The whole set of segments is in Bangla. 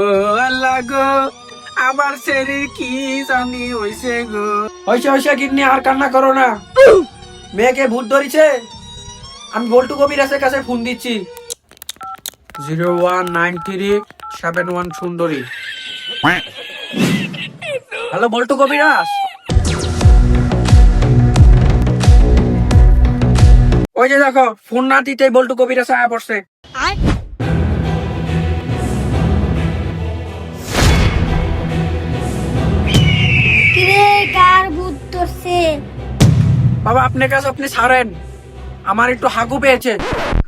ও আল্লাহ গো, আমার শরীর কি জানি হইছে গো। হইছে কিডনি, আর কান্না করো না। মেয়েকে ভূত ধরেছে। আমি বল্টু কবিরাজের কাছে ফোন দিচ্ছি। 019371 সুন্দরী। হ্যালো বল্টু কবিরাজ। ওই যে দেখো, ফোন না দিতেই বল্টু কবিরাজ আয়া পড়ছে। বাবা আপনার কাছে আপনি ছাড়েন, আমার একটু হাগু পেয়েছে,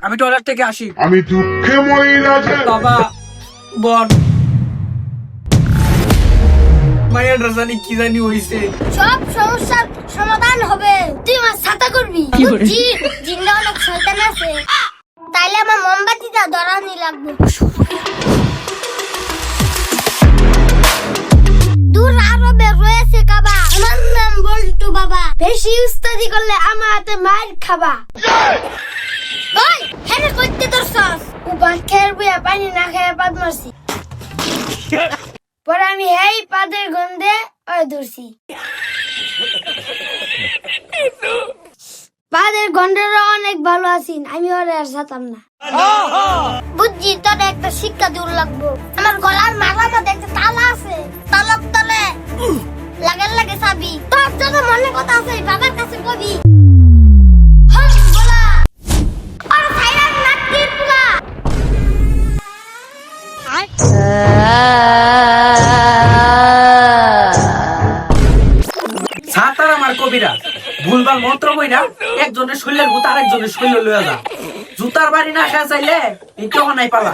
আমি টয়লেট থেকে আসি। আমি দুঃখে মহিলা বাবা বল, মায়ের রাজানি কি জানি হইছে। সব সমস্যার সমাধান হবে, তুই আমার ছাতা করবি। জিন্দা অনেক শয়তান আছে, তাইলে আমার মোমবাতিটা ধরানি লাগবে। দূর আরো বের রয়েছে কাবা, আমার নাম বল্টু বাবা। বেশি উস্তাদি করলে আমার হাতে মার খাবা। ওই হেনে করতে তোর সস উপাস খেয়ে বুয়া পানি না খেয়ে পাদ মারছি। পরে আমি এই পাদের গন্ধে ওই ধরছি। পাদের গন্ধেরও অনেক ভালো আছিন, আমি ওরে আর সাতাম না। বুঝছি তোর একটা শিক্ষা দূর লাগবো। আমার গলার মালার মধ্যে একটা তালা আছে, তালার তলে লাগে চাবি। তোর যত মনে কথা আছে বাবার কাছে কবি। হম বলা আর সাইরান নাকির পুলা। ছাতার আমার কবিরাজ ভুলভাল মন্ত্র কইরা একজনের শরীরের ভূত আরেকজনের শরীরে লইয়া যা। জুতার বাড়ি না খেয়ে চাইলে এই কেউ নাই পালা।